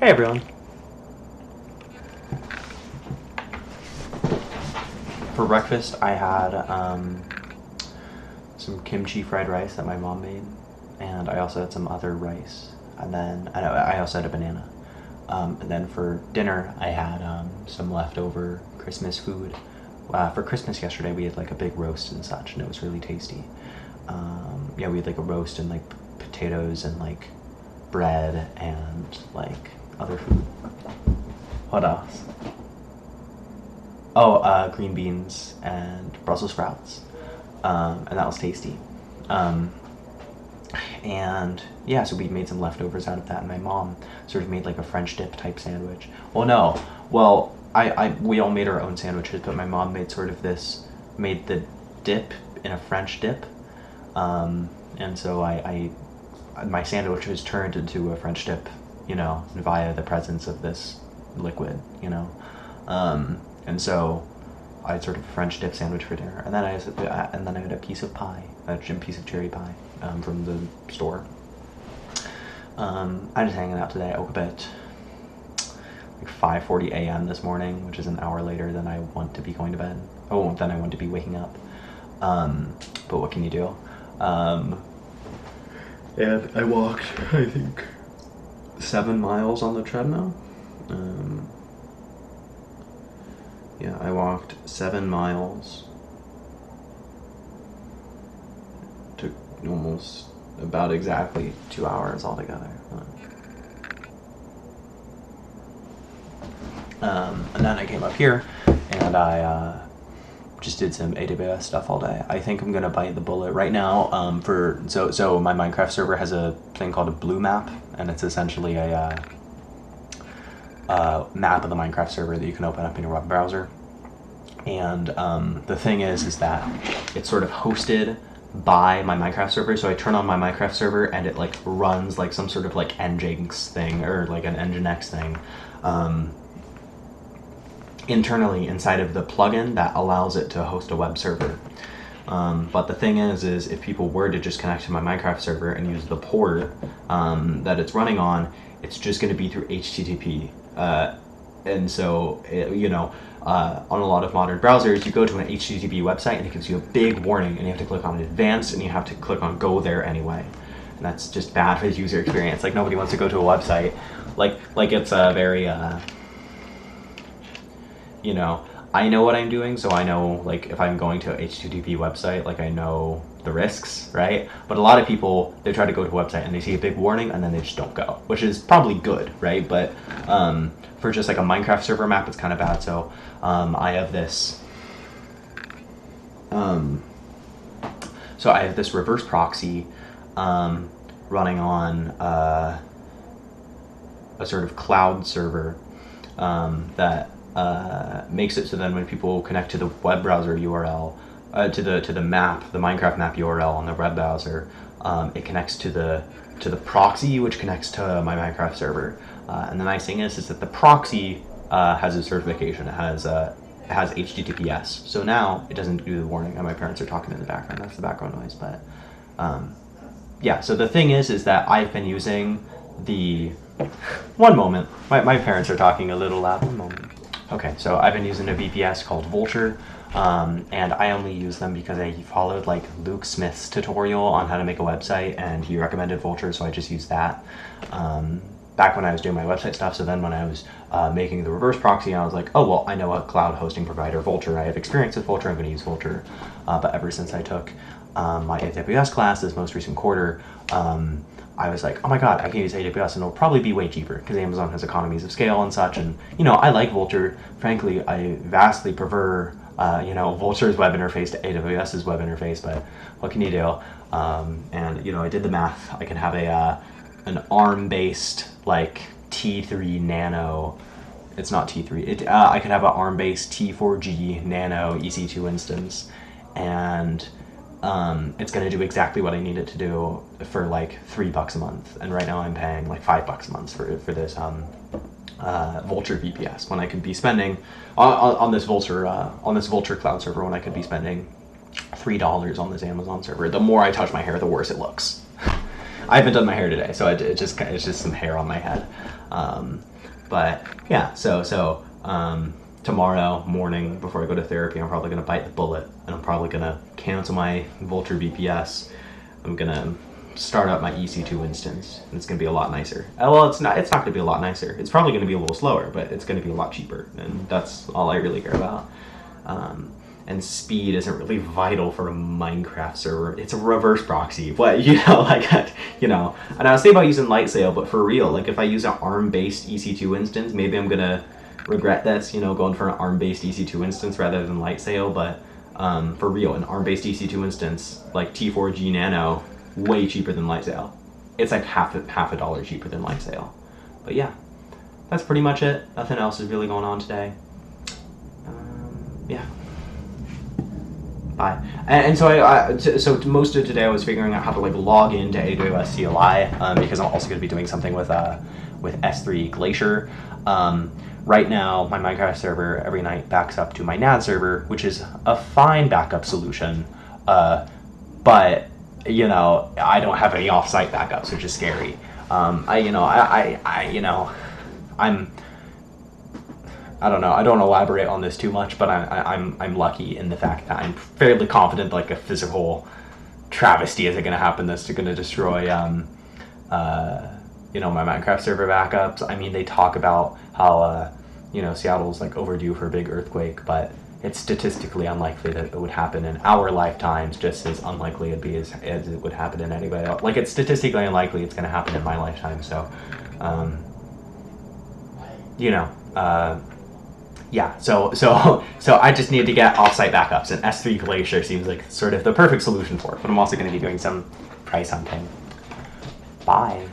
Hey everyone. For breakfast, I had some kimchi fried rice that my mom made, and I also had some other rice, and then I also had a banana. And then for dinner, I had some leftover Christmas food. For Christmas yesterday, we had like a big roast and such, and it was really tasty. Yeah, we had like a roast and like potatoes and like bread and like other food. What else? Oh, green beans and Brussels sprouts, and that was tasty. Um, and yeah, so we made some leftovers out of that, and my mom sort of made like a French dip type sandwich. Well, no, well, we all made our own sandwiches, but my mom made made the dip in a French dip, and so my sandwich was turned into a French dip, via the presence of this liquid, and so I had sort of a French dip sandwich for dinner, and then I had a piece of pie, a piece of cherry pie, from the store. I'm just hanging out today. I woke up at like 5:40 a.m. this morning, which is an hour later than I want to be going to bed. Oh, than I want to be waking up. But what can you do? And I walked, I think, 7 miles on the treadmill. Yeah, I walked 7 miles. Took almost about exactly 2 hours altogether. And then I came up here and I just did some AWS stuff all day. I think I'm gonna bite the bullet right now. So my Minecraft server has a thing called a blue map, and it's essentially a map of the Minecraft server that you can open up in your web browser. And the thing is that it's sort of hosted by my Minecraft server. So I turn on my Minecraft server and it like runs like some sort of like Nginx thing or like an Nginx thing internally inside of the plugin that allows it to host a web server. But the thing is if people were to just connect to my Minecraft server and use the port that it's running on, it's just going to be through HTTP. And so, on a lot of modern browsers, you go to an HTTP website and it gives you a big warning, and you have to click on advanced and you have to click on go there anyway. And that's just bad for the user experience. Like, nobody wants to go to a website. Like it's a very, I know what I'm doing, so I know, like, if I'm going to a HTTP website, like, I know the risks, right? But a lot of people, they try to go to a website and they see a big warning and then they just don't go, which is probably good, right? But for just like a Minecraft server map, it's kind of bad. So I have this, reverse proxy running on a sort of cloud server that makes it so then when people connect to the web browser URL, to the map, the Minecraft map URL on the web browser, it connects to the proxy, which connects to my Minecraft server. And the nice thing is that the proxy has a certification. It has HTTPS. So now it doesn't do the warning. And my parents are talking in the background. That's the background noise. But yeah. So the thing is that I've been using the one moment. My parents are talking a little loud. One moment. Okay, so I've been using a VPS called Vulture, and I only use them because I followed like Luke Smith's tutorial on how to make a website, and he recommended Vulture, so I just used that back when I was doing my website stuff. So then when I was making the reverse proxy, I was like, oh, well, I know a cloud hosting provider, Vulture. I have experience with Vulture. I'm going to use Vulture. But ever since I took my AWS class this most recent quarter, I was like, oh my god, I can use AWS and it'll probably be way cheaper because Amazon has economies of scale and such. And, I like Vulture. Frankly, I vastly prefer, Vulture's web interface to AWS's web interface, but what can you do? And, I did the math. I can have an ARM-based, like, T3 Nano. It's not T3. I could have an ARM-based T4G Nano EC2 instance, and it's going to do exactly what I need it to do for like $3 a month. And right now I'm paying like $5 a month for this Vulture VPS, when I could be spending on this Vulture cloud server, when I could be spending $3 on this Amazon server. The more I touch my hair, the worse it looks. I haven't done my hair today, so it's just some hair on my head. But yeah, so tomorrow morning before I go to therapy, I'm probably gonna bite the bullet, and I'm probably gonna cancel my Vultr VPS. I'm gonna start up my EC2 instance, and it's gonna be a lot nicer. Well, it's not gonna be a lot nicer. It's probably gonna be a little slower, but it's gonna be a lot cheaper, and that's all I really care about. And speed isn't really vital for a Minecraft server. It's a reverse proxy. What, you know, like, you know. And I was thinking about using Lightsail, but for real, like, if I use an ARM-based EC2 instance, maybe I'm gonna regret this, you know, going for an ARM-based EC2 instance rather than Lightsail. But for real, an ARM-based EC2 instance, like T4G Nano, way cheaper than Lightsail. It's like half a dollar cheaper than Lightsail. But yeah, that's pretty much it. Nothing else is really going on today. Yeah. Bye. And so so most of today I was figuring out how to like log into AWS CLI because I'm also going to be doing something with S3 Glacier. Right now, my Minecraft server every night backs up to my NAS server, which is a fine backup solution. But you know, I don't have any off-site backups, which is scary. I don't know. I don't elaborate on this too much, but I'm lucky in the fact that I'm fairly confident like a physical travesty isn't going to happen that's going to destroy you know, my Minecraft server backups. I mean, they talk about how you know, Seattle's like overdue for a big earthquake, but it's statistically unlikely that it would happen in our lifetimes, just as unlikely it'd be as it would happen in anybody else. Like, it's statistically unlikely it's going to happen in my lifetime. So you know, yeah, so I just need to get offsite backups, and S3 Glacier seems like sort of the perfect solution for it, but I'm also going to be doing some price hunting. Bye.